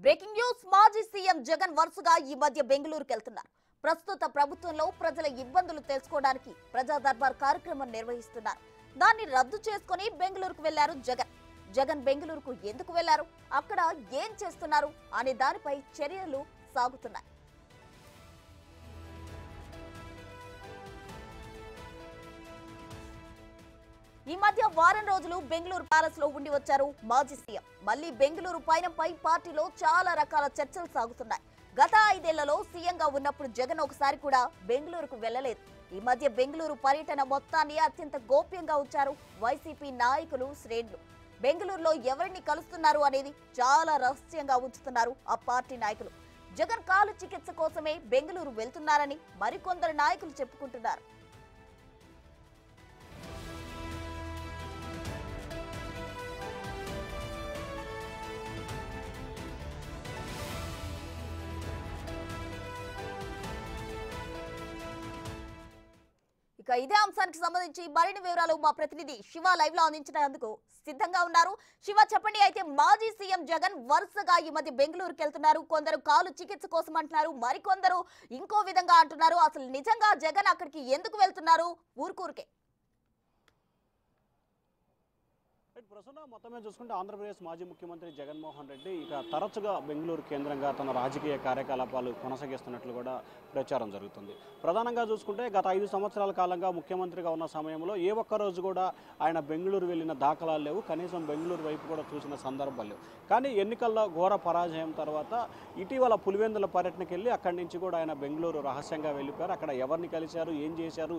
Breaking news మాజీ CM Jagan వరుసగా ఈ మధ్య బెంగళూరుకు వెళ్తున్నారు. ప్రస్తుత ప్రభుత్వంలో ప్రజల ఇబ్బందులు తెలుసుకోవడానికి ప్రజా దర్బార్ కార్యక్రమం నిర్వహిస్తున్నారు. దాన్ని రద్దు చేసుకుని బెంగళూరుకు వెళ్లారు జగన్. జగన్ బెంగళూరుకు ఎందుకు వెళ్లారు, అక్కడ ఏం చేస్తున్నారు అనే దానిపై చర్యలు సాగుతున్నాయి. ఈ మధ్య వారం రోజులు బెంగళూరు ప్యాలెస్ లో ఉండి వచ్చారు మాజీ సీఎం. మళ్లీ బెంగళూరు పయనంపై పార్టీలో చాలా రకాల చర్చలు సాగుతున్నాయి. గత 5 ఏళ్లలో సీఎంగా ఉన్నప్పుడు జగన్ ఒకసారి కూడా బెంగళూరుకు వెళ్లలేదు. ఈ మధ్య బెంగళూరు పర్యటన మొత్తాన్ని అత్యంత గోప్యంగా ఉంచారు వైసీపీ నాయకులు, శ్రేణులు. బెంగళూరులో ఎవరిని కలుస్తున్నారు అనేది చాలా రహస్యంగా ఉంచుతున్నారు ఆ పార్టీ నాయకులు. జగన్ కాలు చికిత్స కోసమే బెంగళూరు వెళ్తున్నారని మరికొందరు నాయకులు చెప్పుకుంటున్నారు. ఇదే అంశానికి సంబంధించి మరిన్ని వివరాలు మా ప్రతినిధి శివ లైవ్ లో అందించడానికి సిద్ధంగా ఉన్నారు. శివ, చెప్పండి. అయితే మాజీ సీఎం జగన్ వరుసగా ఈ మధ్య బెంగళూరుకి వెళ్తున్నారు. కొందరు కాలు చికిత్స కోసం అంటున్నారు, మరికొందరు ఇంకో విధంగా అంటున్నారు. అసలు నిజంగా జగన్ అక్కడికి ఎందుకు వెళ్తున్నారు? ఊరుకూరికే ప్రస్తుతం మొత్తమే చూసుకుంటే ఆంధ్రప్రదేశ్ మాజీ ముఖ్యమంత్రి జగన్మోహన్ రెడ్డి ఇక తరచుగా బెంగళూరు కేంద్రంగా తన రాజకీయ కార్యకలాపాలు కొనసాగిస్తున్నట్లు కూడా ప్రచారం జరుగుతుంది. ప్రధానంగా చూసుకుంటే గత 5 సంవత్సరాల కాలంగా ముఖ్యమంత్రిగా ఉన్న సమయంలో ఏ ఒక్క రోజు కూడా ఆయన బెంగళూరు వెళ్ళిన దాఖలాలు లేవు. కనీసం బెంగళూరు వైపు కూడా చూసిన సందర్భాలు లేవు. కానీ ఎన్నికల్లో ఘోర పరాజయం తర్వాత ఇటీవల పులివెందుల పర్యటనకి వెళ్ళి అక్కడి నుంచి కూడా ఆయన బెంగళూరు రహస్యంగా వెళ్ళిపోయారు. అక్కడ ఎవరిని కలిశారు, ఏం చేశారు,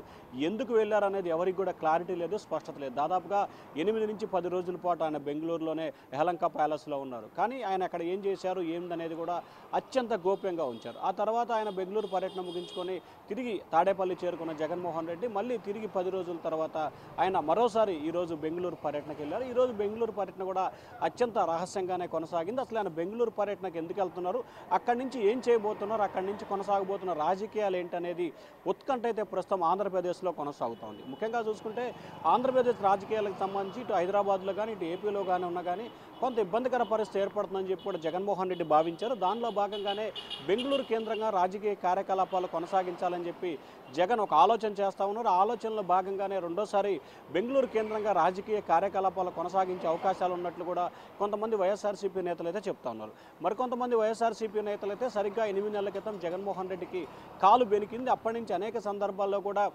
ఎందుకు వెళ్ళారు అనేది ఎవరికి కూడా క్లారిటీ లేదు, స్పష్టత లేదు. దాదాపుగా 8 నుంచి 10 రోజుల పాటు ఆయన బెంగళూరులోనే యలహంక ప్యాలెస్లో ఉన్నారు. కానీ ఆయన అక్కడ ఏం చేశారు, ఏందనేది కూడా అత్యంత గోప్యంగా ఉంచారు. ఆ తర్వాత ఆయన బెంగళూరు పర్యటన ముగించుకొని తిరిగి తాడేపల్లి చేరుకున్న జగన్మోహన్ రెడ్డి మళ్ళీ తిరిగి 10 రోజుల తర్వాత ఆయన మరోసారి ఈరోజు బెంగళూరు పర్యటనకు వెళ్ళారు. ఈరోజు బెంగళూరు పర్యటన కూడా అత్యంత రహస్యంగానే కొనసాగింది. అసలు ఆయన బెంగళూరు పర్యటనకు ఎందుకు వెళ్తున్నారు, అక్కడి నుంచి ఏం చేయబోతున్నారు, అక్కడి నుంచి కొనసాగబోతున్న రాజకీయాలు ఏంటనేది ఉత్కంఠ అయితే ప్రస్తుతం ఆంధ్రప్రదేశ్లో కొనసాగుతోంది. ముఖ్యంగా చూసుకుంటే ఆంధ్రప్రదేశ్ రాజకీయాలకు సంబంధించి ఇటు హైదరాబాద్లో కానీ ఇటు ఏపీలో కానీ ఉన్నా కానీ కొంత ఇబ్బందికర పరిస్థితి ఏర్పడుతుందని చెప్పి కూడా జగన్మోహన్ రెడ్డి భావించారు. దానిలో భాగంగానే బెంగళూరు కేంద్రంగా రాజకీయ కార్యకలాపాలు కొనసాగించాలని చెప్పి జగన్ ఒక ఆలోచన చేస్తూ ఉన్నారు. ఆ ఆలోచనలో భాగంగానే రెండోసారి బెంగళూరు కేంద్రంగా రాజకీయ కార్యకలాపాలు కొనసాగించే అవకాశాలు ఉన్నట్లు కూడా కొంతమంది వైఎస్ఆర్సీపీ నేతలు అయితే చెప్తా ఉన్నారు. మరికొంతమంది వైఎస్ఆర్సీపీ నేతలు అయితే సరిగ్గా 8 నెలల క్రితం జగన్మోహన్ రెడ్డికి కాలు బెనికింది. అప్పటి నుంచి అనేక సందర్భాల్లో కూడా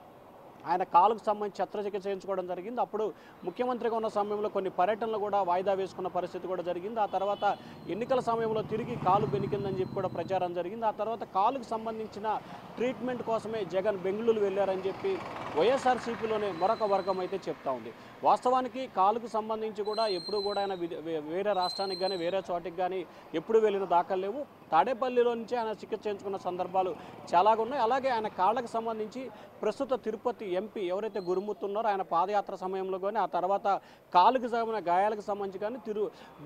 ఆయన కాలుకు సంబంధించి శస్త్రచికిత్స చేయించుకోవడం జరిగింది. అప్పుడు ముఖ్యమంత్రిగా ఉన్న సమయంలో కొన్ని పర్యటనలు కూడా వాయిదా వేసుకున్న పరిస్థితి కూడా జరిగింది. ఆ తర్వాత ఎన్నికల సమయంలో తిరిగి కాలు బెనికిందని చెప్పి కూడా ప్రచారం జరిగింది. ఆ తర్వాత కాలుకు సంబంధించిన ట్రీట్మెంట్ కోసమే జగన్ బెంగళూరు వెళ్ళారని చెప్పి వైఎస్ఆర్సీపీలోనే మరొక వర్గం అయితే చెప్తా ఉంది. వాస్తవానికి కాలుకు సంబంధించి కూడా ఎప్పుడు కూడా ఆయన వేరే రాష్ట్రానికి కానీ వేరే చోటికి కానీ ఎప్పుడు వెళ్ళిన దాఖలు లేవు. తాడేపల్లిలో నుంచి ఆయన చికిత్స చేయించుకున్న సందర్భాలు చాలాగా ఉన్నాయి. అలాగే ఆయన కాళ్ళకు సంబంధించి ప్రస్తుత తిరుపతి ఎంపీ ఎవరైతే గురుమూర్తి ఉన్నారో ఆయన పాదయాత్ర సమయంలో కానీ ఆ తర్వాత కాలుకు సంబంధించిన గాయాలకు సంబంధించి కానీ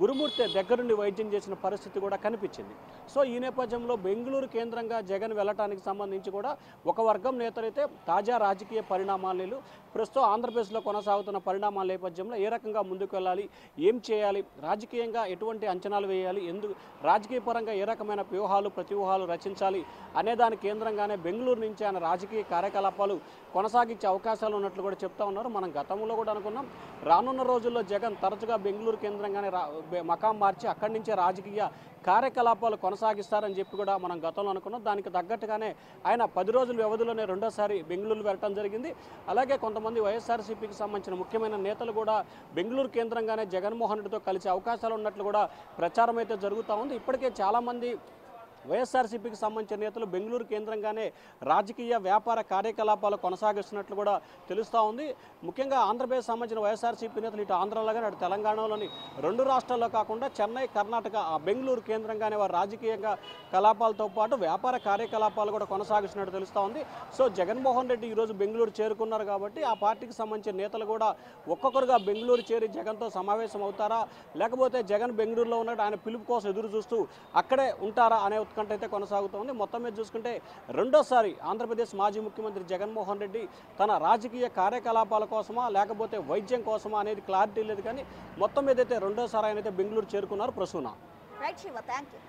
గురుమూర్తి దగ్గరుండి వైద్యం చేసిన పరిస్థితి కూడా కనిపించింది. సో ఈ నేపథ్యంలో బెంగళూరు కేంద్రంగా జగన్ వెళ్ళటానికి సంబంధించి కూడా ఒక వర్గం నేతలైతే తాజా రాజకీయ పరిణామాలు ప్రస్తుతం ఆంధ్రప్రదేశ్లో కొనసాగుతున్న పరిణామాల నేపథ్యంలో ఏ రకంగా ముందుకు వెళ్ళాలి, ఏం చేయాలి, రాజకీయంగా ఎటువంటి అంచనాలు వేయాలి, రాజకీయ పరంగా ఏ రకమైన వ్యూహాలు ప్రతివ్యూహాలు రచించాలి అనే దాని కేంద్రంగానే బెంగళూరు నుంచి ఆయన రాజకీయ కార్యకలాపాలు కొనసాగించే అవకాశాలు ఉన్నట్లు కూడా చెప్తా ఉన్నారు. మనం గతంలో కూడా అనుకున్నాం రానున్న రోజుల్లో జగన్ తరచుగా బెంగళూరు కేంద్రంగానే మకాం మార్చి అక్కడి నుంచే రాజకీయ కార్యకలాపాలు కొనసాగిస్తారని చెప్పి కూడా మనం గతంలో అనుకున్నాం. దానికి తగ్గట్టుగానే ఆయన 10 రోజుల వ్యవధిలోనే రెండోసారి బెంగళూరు వెళ్ళడం జరిగింది. అలాగే కొంతమంది వైఎస్ఆర్సీపీకి సంబంధించిన ముఖ్యమైన నేతలు కూడా బెంగళూరు కేంద్రంగానే జగన్మోహన్ రెడ్డితో కలిసే అవకాశాలు ఉన్నట్లు కూడా ప్రచారం అయితే జరుగుతూ ఉంది. ఇప్పటికే చాలామంది వైఎస్ఆర్సీపీకి సంబంధించిన నేతలు బెంగళూరు కేంద్రంగానే రాజకీయ వ్యాపార కార్యకలాపాలు కొనసాగిస్తున్నట్లు కూడా తెలుస్తూ ఉంది. ముఖ్యంగా ఆంధ్రప్రదేశ్ సంబంధించిన వైఎస్ఆర్సీపీ నేతలు ఇటు ఆంధ్రాలో కానీ అటు తెలంగాణలోని 2 రాష్ట్రాల్లో కాకుండా చెన్నై, కర్ణాటక, బెంగళూరు కేంద్రంగానే వారు రాజకీయంగా కలాపాలతో పాటు వ్యాపార కార్యకలాపాలు కూడా కొనసాగిస్తున్నట్టు తెలుస్తూ ఉంది. సో జగన్మోహన్ రెడ్డి ఈరోజు బెంగళూరు చేరుకున్నారు కాబట్టి ఆ పార్టీకి సంబంధించిన నేతలు కూడా ఒక్కొక్కరుగా బెంగళూరు చేరి జగన్తో సమావేశం అవుతారా, లేకపోతే జగన్ బెంగళూరులో ఉన్నట్టు ఆయన పిలుపు కోసం ఎదురు చూస్తూ అక్కడే ఉంటారా అనే ఉత్కంఠ అయితే కొనసాగుతోంది. మొత్తం మీద చూసుకుంటే రెండోసారి ఆంధ్రప్రదేశ్ మాజీ ముఖ్యమంత్రి జగన్మోహన్ రెడ్డి తన రాజకీయ కార్యకలాపాల కోసమా లేకపోతే వైద్యం కోసమా అనేది క్లారిటీ లేదు. కానీ మొత్తం మీద అయితే రెండోసారి ఆయన అయితే బెంగళూరు చేరుకున్నారు. ప్రసూన. Right Shiva, thank you.